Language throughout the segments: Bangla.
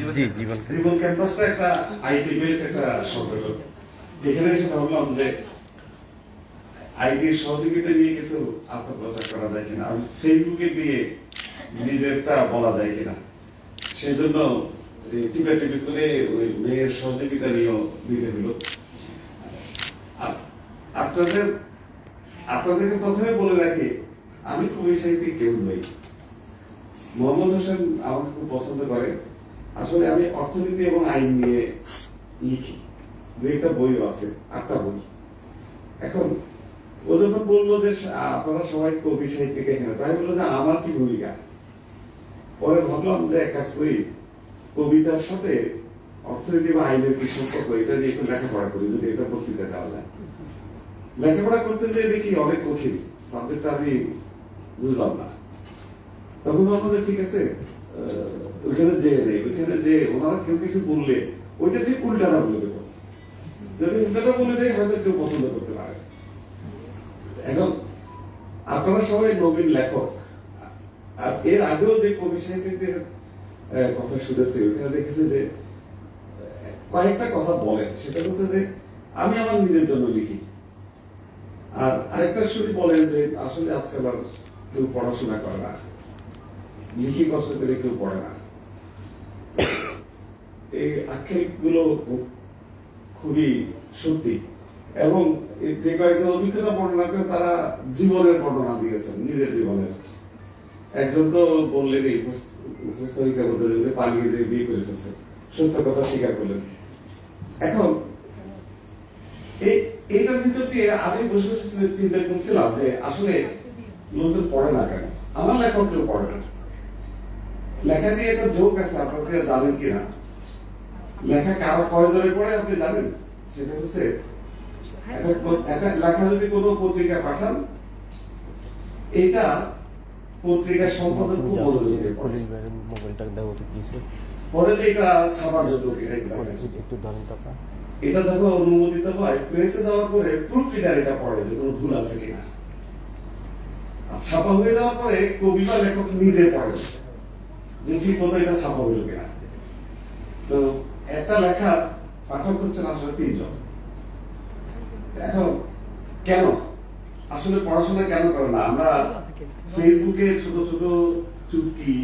রিবন ক্যাম্পাসটা একটা আইটি বেসড একটা সংগঠন। এখানে এসে ভাবলাম যে আইটির সহযোগিতা নিয়ে কিছু আত্মপ্রচার করা যায় কিনা, ফেসবুকে দিয়ে নিজেরটা বলা যায় কিনা। সেই জন্য টিপি করে ওই মেয়ের সহযোগিতা নিয়েও দিতে হলো। আপনাদেরকে প্রথমে বলে রাখি, আমি কবি সাহিত্যিক কেউ নই। মোহাম্মদ হোসেন আমাকে খুব পছন্দ করে। আসলে আমি অর্থনীতি এবং আইন নিয়ে লিখি, একটা বইও আছে, 8টা বই। এখন ও যখন বললো যে আপনারা সবাই কবি সাহিত্যিক এখানে, তাই বললো যে আমার কি ভূমিকা। পরে ভাবলাম যে এক কাজ করি, কবিতার সাথে অর্থনীতি বা আইনের কি সম্পর্ক, এটা নিয়ে একটু লেখাপড়া করি, যদি এটা বক্তৃতা দেওয়া যায়। লেখাপড়া করতে যেয়ে দেখি অনেক কঠিন সাবজেক্টটা, আমি বুঝলাম না। তখন ভাবলাম যে ঠিক আছে, ওইখানে যে ওনারা কেউ কিছু বললে ওইটা ঠিক উল্টাটা বলে দেবো। যদি উল্টাটা বলে দেয় হয়তো কেউ পছন্দ করতে পারে। এখন আপনারা সবাই নবীন লেখক, আর এর আগেও যে কবি সাহিত্যিকদের কথা শুনেছে, ওইখানে দেখেছে যে কয়েকটা কথা বলেন। সেটা হচ্ছে যে আমি আমার নিজের জন্য লিখি, আর আরেকটা শুনি বলেন যে আসলে আজকাল আর কেউ পড়াশোনা করে না, লিখি কষ্ট করে কেউ পড়ে না। এই আক্ষেপ গুলো খুবই সত্যি, এবং যে কয়েকজন অভিজ্ঞতা বর্ণনা করে তারা জীবনের বর্ণনা দিয়েছেন, নিজের জীবনের। একজন তো বললেন এই পুস্তকিকা বলতে পালিয়ে যে বিয়ে করে ফেলছে, সত্য কথা স্বীকার করলেন। এখন এইটার ভিতর দিয়ে আমি বসে বসে চিন্তা করছিলাম যে আসলে লোকজন পড়ে না কেন। আমার লেখক কেউ পড়ে না। লেখা দিয়ে একটা যোগ আছে, আপনারা জানেন কিনা। লেখা কারো প্রয়োজনে পড়ে আপনি জানেন? সেটা হচ্ছে একটা লেখা যদি কোনো পত্রিকা পাঠান, এটা পত্রিকার সম্পাদক খুব মনোযোগ দিয়ে পড়ে, পরে যে এটা ছাপার জন্য এটা যখন অনুমোদিত হয়, প্রেসে যাওয়ার পরে প্রুফ রিডার এটা পড়ে যে কোনো ভুল আছে কিনা। আর ছাপা হয়ে যাওয়ার পরে কবি বা লেখক নিজে পড়ে যে ঠিক মতো এটা ছাপা হইল কিনা। তো একটা লেখার পাঠক হচ্ছেন আসলে 3 জন। এখন কেন আসলে পড়াশোনা কেন করে না? আমরা ফেসবুকে ছোট ছোট চুটকি,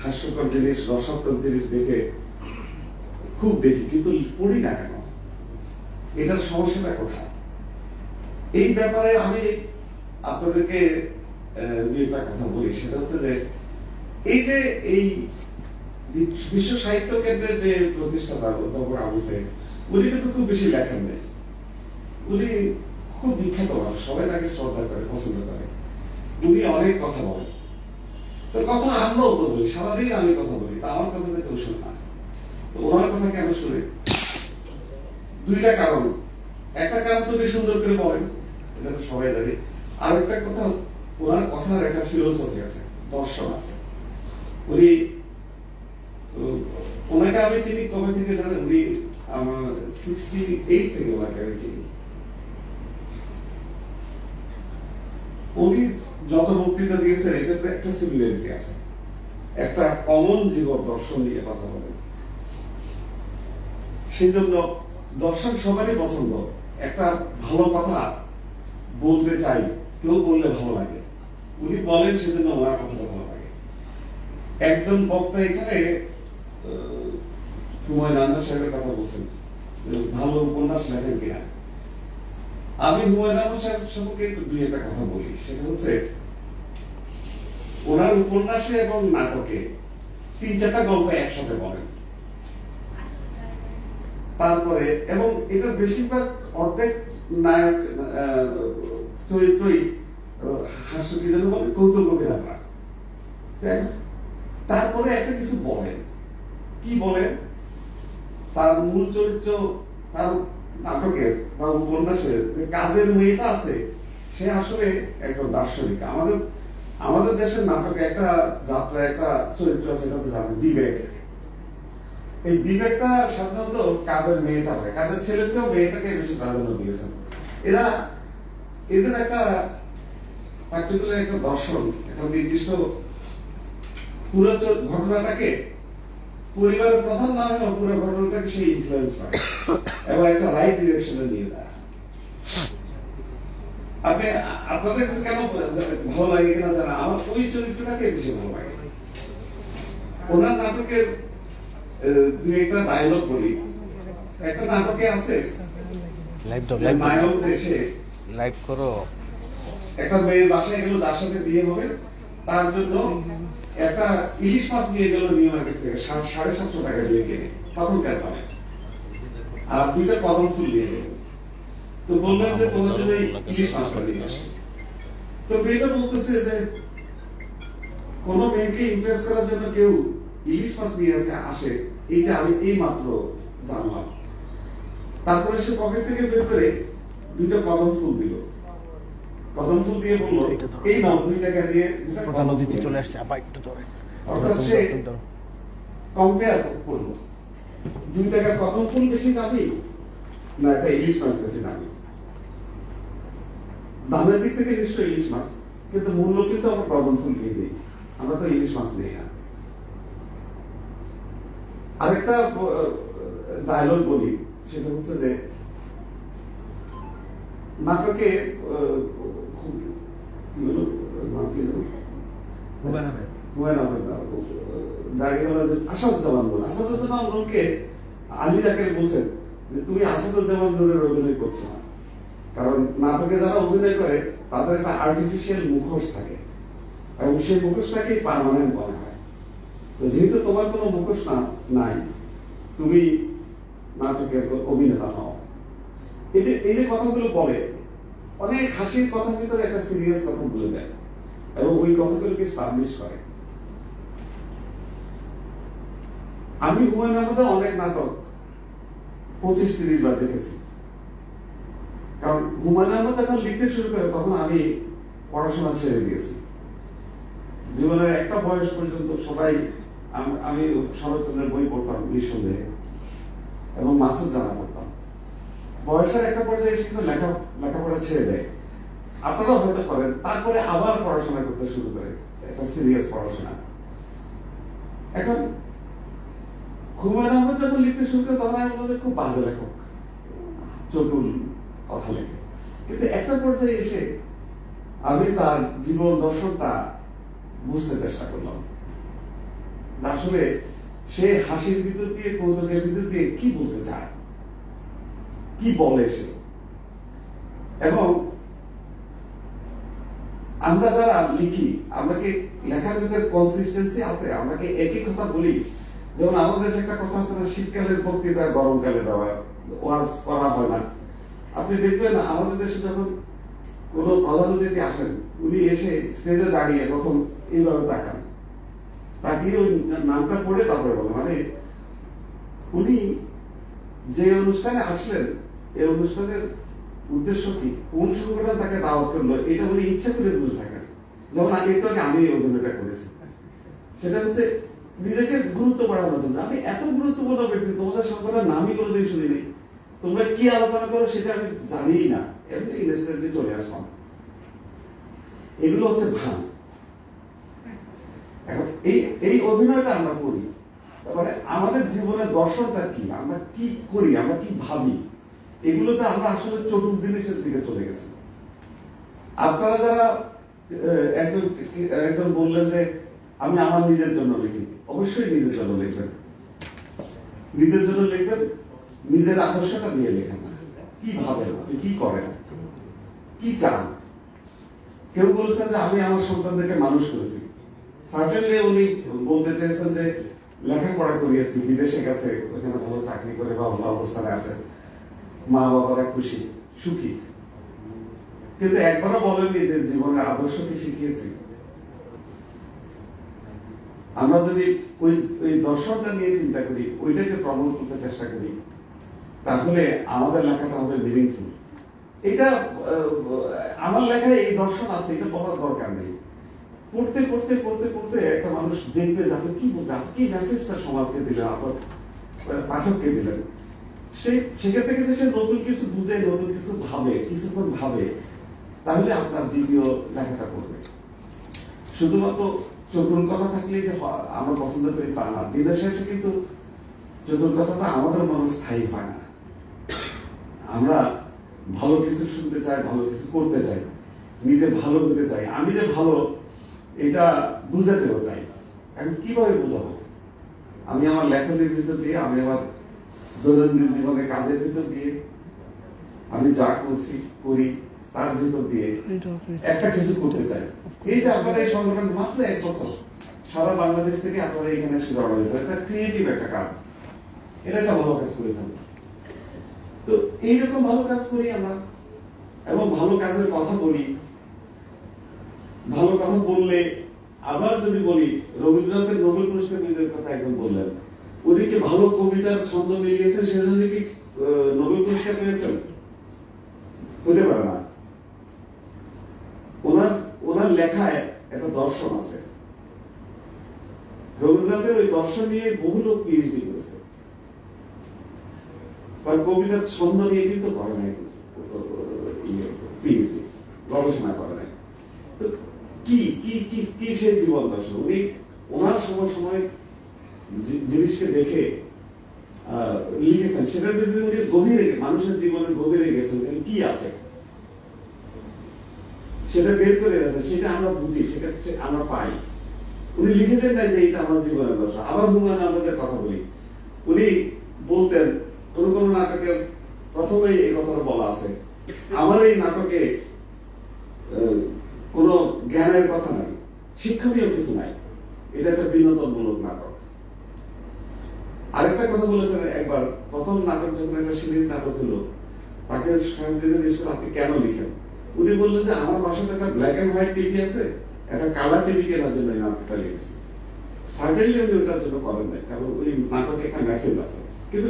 হাস্যকর জিনিস, রসাত্মক জিনিস দেখে খুব দেখি, কিন্তু পড়ি না কেন? এটার সমস্যাটা কোথায়? এই ব্যাপারে আমি আপনাদেরকে একটা কথা বলি। সেটা হচ্ছে যে এই বিশ্ব সাহিত্য কেন্দ্রের যে প্রতিষ্ঠাতা অধ্যাপক আবু সাইদ, উনি কিন্তু খুব বেশি লেখেন নেই। উনি খুব বিখ্যাত মানুষ, সবাই তাকে শ্রদ্ধা করে, পছন্দ করে। উনি অনেক কথা বলেন। তো কথা আমরাও তো বলি, সারাদিন আমি কথা বলি, তা আমার কথা তো কেউ শুনে না। তো ওনার কথা কেন শুনে? 2টা কারণ। একটা কারণ তুমি সুন্দর করে বলেন, এটা তো সবাই জানে। আর একটা কথা, ওনার কথার একটা ফিলোসফি আছে, দর্শন আছে। ওনাকে আমি চিনি কবে থেকে জানেন? উনি আমার 68 থেকে ওনাকে আমি চিনি। উনি যত বক্তৃতা দিয়েছেন, এটাতে একটা সিমিলারিটি আছে, একটা কমন জীবন দর্শন নিয়ে কথা বলেন। সেই জন্য দর্শন সবারই পছন্দ। একটা ভালো কথা বলতে চাই, কেউ বললে ভালো লাগে, উনি বলেন, সেজন্য ওনার কথাটা ভালো লাগে। একজন বক্তা এখানে হুমায়ুন আহমেদ সাহেবের কথা বলছেন, ভালো উপন্যাস লেখেন কিনা। আমি হুমায়ুন আহমেদ সাহেব সম্পর্কে একটু 2-একটা কথা বলি। সেটা হচ্ছে ওনার উপন্যাসে এবং নাটকে 3-4টা গল্প একসাথে বলেন। তারপরে এবং এটা বেশিরভাগ অর্ধেক নায়ক চরিত্রই হাস্য, কি যেন বলে, কৌতুক অভিনেতা। তারপরে একটা কিছু বলেন, কি বলেন? তার মূল চরিত্র, তার নাটকের বা উপন্যাসের যে কাজের মেয়েটা আছে, সে আসলে একজন দার্শনিক। আমাদের দেশের নাটকে একটা যাত্রা, একটা চরিত্র আছে, এটা তো জানেন, বিবেক। এই বিবেকটা সাধারণত কাজের মেয়েটা হয়, কাজের ছেলেকেও মেয়েটাকে বেশি প্রাধান্য দিয়েছেন। এদের একটা পার্টিকুলার একটা দর্শন, একটা নির্দিষ্ট পুরো ঘটনাটাকে পরিবারের প্রধান না হলেও পুরো ঘটনাটাকে সে ইনফ্লুয়েন্স করে এবং একটা রাইট ডিরেকশনে নিয়ে যায়। আপনি আপনাদের কাছে কেন ভালো লাগে কিনা জানা, আমার ওই চরিত্রটাকে বেশি ভালো লাগে। ওনার নাটকের দুই একটা ডায়লগ বলি। একটা নাটকে আছে নায়ক এসে লাইভ করো, একটা মেয়ের বাসায় গেল, যার সাথে বিয়ে হবে, তার জন্য একটা ইলিশ মাছ নিয়ে গেল নিউ মার্কেট থেকে 750 টাকা দিয়ে কিনে, তখন কেন পাবে, আর 2টা কদম ফুল নিয়ে গেল। তো বললেন যে তোমার জন্য ইলিশ মাছটা নিয়ে আসছে। তো মেয়েটা বলতেছে যে কোন মেয়েকে ইমপ্রেস করার জন্য কেউ ইলিশ মাছ নিয়ে আসে, এইটা আমি এই মাত্র জানলাম। তারপরে সে পকেট থেকে বের করে 2টা কদম ফুল দিল, কদম ফুল দিয়ে বললো এই নাও 2 টাকা দিয়ে নদীতে চলে আসছে। আবার একটু ধরে, অর্থাৎ সে কম্পেয়ার করলো 2 টাকা কদম ফুল বেশি দামি না একটা ইলিশ মাছ বেশি দামি। দামের দিক থেকে নিশ্চয়ই ইলিশ মাছ, কিন্তু মূল্য কিন্তু আমরা কদম ফুল খেয়ে দিই, আমরা তো ইলিশ মাছ নেই না। আরেকটা ডায়লগ বলি, সেটা হচ্ছে যে নাটকে আসাদুজ্জামানকে আলী জাকের বলছেন যে তুমি আসাদুজ্জামান নূরের অভিনয় করছো না, কারণ নাটকে যারা অভিনয় করে তাদের একটা আর্টিফিশিয়াল মুখোশ থাকে এবং সেই মুখোশটাকে পার্মানেন্ট মনে হয়। যেহেতু তোমার কোনো মুখোশ নাই, তুমি নাটকের অভিনেতা হও। এই যে কথাগুলো বলে, অনেক হাসির কথার ভিতরে একটা সিরিয়াস কথা বলে দেয় এবং ওই কথাগুলোকে স্টাবলিশ করে। আমি হুমায়ুন আহমেদের অনেক নাটক 25-30 বার দেখেছি, কারণ হুমায়ুন আহমেদ যখন লিখতে শুরু করে তখন আমি পড়াশোনা ছেড়ে দিয়েছি। জীবনের একটা বয়স পর্যন্ত সবাই আমি শরৎচন্দ্রের বই পড়তাম নিঃসন্দেহে, এবং মাসুদ রানা পড়তাম। বয়সের একটা পর্যায়ে এসে কিন্তু লেখাপড়া ছেড়ে দেয়, আপনারা হয়তো করেন, তারপরে আবার পড়াশোনা করতে শুরু করে, একটা সিরিয়াস পড়াশোনা। এখন হুমায়ুন আহমেদ যখন লিখতে শুরু করে তখন আমি বলতে খুব বাজে লেখক, চটুল কথা লেখে, কিন্তু একটা পর্যায়ে এসে আমি তার জীবন দর্শনটা বুঝতে চেষ্টা করলাম। আসলে সে হাসির ভিতর দিয়ে, কৌতুকের ভিতর দিয়ে কি বলতে চায়, কি বলে সে। এবং আমরা যারা লিখি, আমরা কি লেখার ভিতরে কনসিস্টেন্সি আছে? আমরা কি একই কথা বলি? যেমন আমাদের দেশে একটা কথা আছে না, শীতকালের বক্তৃতা গরমকালে দেওয়া, ওয়াজ করা হয় না। আপনি দেখবেন আমাদের দেশে যখন কোনো প্রধান অতিথি আসেন, উনি এসে স্টেজে দাঁড়িয়ে প্রথম এইভাবে তাকান, তাকিয়ে ওই নামটা পড়ে তারপরে বলেন, মানে উনি যে অনুষ্ঠানে আসলেন এই অনুষ্ঠানের উদ্দেশ্য কি, কোন সংগঠন তাকে দাওয়াত করলো, এটা উনি ইচ্ছা করে বুঝে থাকেন। যেমন একটু আগে আমি এই অভিনয়টা করেছি, সেটা হচ্ছে নিজেকে গুরুত্ব বাড়ানোর জন্য। আমি এত গুরুত্বপূর্ণ ব্যক্তি, তোমাদের সংগঠনের নামই কোনোদিন শুনিনি, তোমরা কি আলোচনা করো সেটা আমি জানিই না, এমনি ইনস্ট্যান্টলি চলে আসলাম। এগুলো হচ্ছে ভান। এখন এই অভিনয়টা আমরা করি, তারপরে আমাদের জীবনের দর্শনটা কি, আমরা কি করি, আমরা কি ভাবি, এগুলোতে আমরা আসলে চতুর জিনিসের দিকে চলে গেছি। আপনারা যারা একজন বললেন যে আমি আমার নিজের জন্য লিখি, অবশ্যই নিজের জন্য লিখবেন, নিজের জন্য লিখবেন, নিজের আকর্ষণটা নিয়ে লেখেন না, কি ভাবেন, কি করেন, কি চান। কেউ বলছেন যে আমি আমার সন্তানদেরকে মানুষ করেছি, সার্টেনলি উনি বলতে চেয়েছেন যে লেখাপড়া করিয়েছি, বিদেশে গেছে, ওখানে ভালো চাকরি করে বা ভালো অবস্থানে আছে, মা বাবারা খুশি সুখী, কিন্তু একবারও বলেননি যে জীবনের আদর্শ কি শিখিয়েছি। আমরা যদি ওই দর্শনটা নিয়ে চিন্তা করি, ওইটাকে প্রমোট করতে চেষ্টা করি, তাহলে আমাদের লেখাটা হবে মিনিংফুল। এটা আমার লেখায় এই দর্শন আছে, এটা বলার দরকার নেই। পড়তে পড়তে পড়তে পড়তে একটা মানুষ দেখবে যে আপনি কি বলতে, আপনি কি মেসেজটা সমাজকে দিলেন, আপনার পাঠককে দিলেন, সেখান থেকে যে সে নতুন কিছু বুঝে, নতুন কিছু ভাবে, কিছুক্ষণ ভাবে, তাহলে আপনার দ্বিতীয় লেখাটা করবে। শুধুমাত্র চতুর কথা থাকলে যে আমরা পছন্দ করি তা না, দিনের শেষে কিন্তু চতুর কথাটা আমাদের মনে স্থায়ী হয় না। আমরা ভালো কিছু শুনতে চাই, ভালো কিছু করতে চাই, নিজে ভালো হতে চাই, আমি যে ভালো এটা বুঝাতেও চাই। এখন কিভাবে বোঝাবো? আমি আমার লেখনের ভিতর দিয়ে, আমি আমার দৈনন্দিন জীবনে কাজের ভিতর দিয়ে, আমি যা করছি করি তার ভিতর দিয়ে একটা কিছু করতে চাই। এই যে আপনারা এই সংগঠন মাত্র 1 বছর সারা বাংলাদেশ থেকে আপনারা এখানে জড়ো হয়েছে, একটা ক্রিয়েটিভ একটা কাজ, এটা একটা ভালো কাজ করেছেন। তো এইরকম ভালো কাজ করি আমরা, এবং ভালো কাজের কথা বলি। ভালো কথা বললে, আবার যদি বলি, রবীন্দ্রনাথের নোবেল পুরস্কার বিজয়ের কথা একজন বললেন, উনি কি ভালো কবিতার ছন্দ মিলিয়েছেন সেজন্য কি নোবেল পুরস্কার পেয়েছেন? হতে পারে না। ওনার লেখায় একটা দর্শন আছে, রবীন্দ্রনাথের ওই দর্শন নিয়ে বহু লোক পিএইচডি করেছে। তার কবিতার ছন্দ নিয়ে কিন্তু করে নাই পিএইচডি, গবেষণা করে নাই। তো কি কি কি কি সেই জীবন দর্শন? উনি ওনার সময় সময় জিনিসকে দেখে লিখেছেন, সেটার ভিতরে উনি গভীরে, মানুষের জীবনের গভীরে গেছেন, কি আছে সেটা বের করে গেছে, সেটা আমরা বুঝি, সেটা আমরা পাই। উনি লিখেছেন না যে এটা আমার জীবনের দশা। আবার হুমায়ুন আহমেদের কথা বলি, উনি বলতেন কোন কোন নাটকের প্রথমেই এই কথাটা বলা আছে, আমার এই নাটকে কোন জ্ঞানের কথা নাই, শিক্ষণীয় কিছু নাই, এটা একটা বিনোদনমূলক নাটক। আরেকটা কথা বলেছেন একবার, প্রথম নাটক যখন একটা সিরিজ নাটক হলো, তাকে সাংবাদিকরা জিজ্ঞেস করলো আপনি কেন লিখেন? উনি বললেন যে আমার বাসাতে একটা ব্ল্যাক এন্ড হোয়াইট টিভি আছে, একটা কালার টিভি কেনার জন্য এই নাটকটা লিখেছি। সার্টেনলি উনি ওটার জন্য করেন নাই, কারণ ওই নাটকে একটা মেসেজ আছে, কিন্তু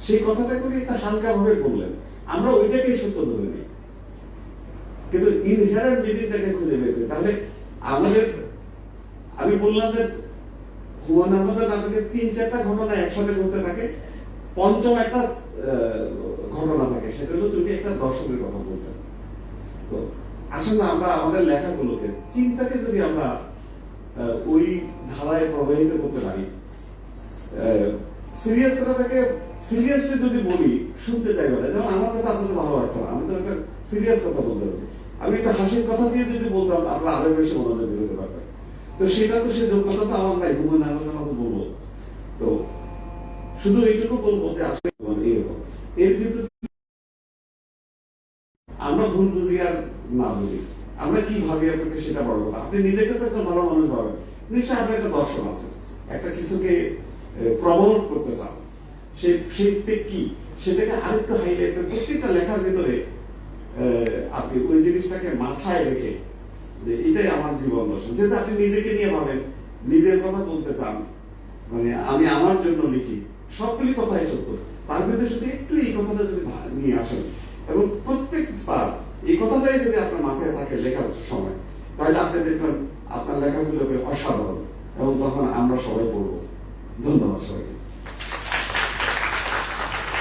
সেই কথাটা করে একটা হালকা ভাবে বললেন, আমরা ওইটাকেই সত্য ধরে নিই, কিন্তু ইনহেরেন্ট জিনিসটাকে খুঁজে বের করি। তাহলে আমাদের, আমি বললাম যে হুমায়ুন আহমেদের নাটকে 3-4টা ঘটনা একসাথে ঘটতে থাকে, পঞ্চম একটা ঘটনা থাকে, সেটা হলো তুমি একটা দর্শনের কথা বলতেন। তো আসলে আমরা আমাদের লেখাগুলোকে, চিন্তাকে যদি আমরা ওই ধারায় প্রবাহিত করতে পারি, সিরিয়াস কথাটাকে সিরিয়াসলি যদি বলি, শুনতে চাইবে না। যেমন আমার কথা আপনাদের ভালো লাগছে না, আমি তো একটা সিরিয়াস কথা বলতে পারছি, আমি একটা হাসির কথা দিয়ে যদি বলতাম আপনারা আরো বেশি মনোযোগ দিতে পারতেন। তো সেটা তো সে যোগ্যতা তো আমার নাই, হুমায়ুন আহমেদের মতো বলবো। তো শুধু এইটুকু বলবো যে আসলে এরকম, এর ভিতরে আমরা ভুল বুঝি আর না বুঝি, আমরা কি ভাবি আপনাকে সেটা বড় কথা। আপনি নিজেকে তো একজন ভালো মানুষ ভাবেন, নিশ্চয়ই আপনার একটা দর্শন আছে, একটা কিছুকে প্রমোট করতে চান, সেটা কি, সেটাকে আরেকটু হাইলাইট করে প্রত্যেকটা লেখার ভিতরে আপনি ওই জিনিসটাকে মাথায় রেখে যে এটাই আমার জীবন দর্শন। যেটা আপনি নিজেকে নিয়ে ভাবেন, নিজের কথা বলতে চান, মানে আমি আমার জন্য লিখি, সবগুলি কথাই সত্য, তার ভিতরে শুধু একটু এই কথাটা যদি নিয়ে আসেন, এবং প্রত্যেকবার এই কথাটাই যদি আপনার মাথায় থাকে লেখার সময়, তাহলে আপনি দেখবেন আপনার লেখাগুলো অসাধারণ, এবং তখন আমরা সবাই পড়বো। ধন্যবাদ সবাইকে।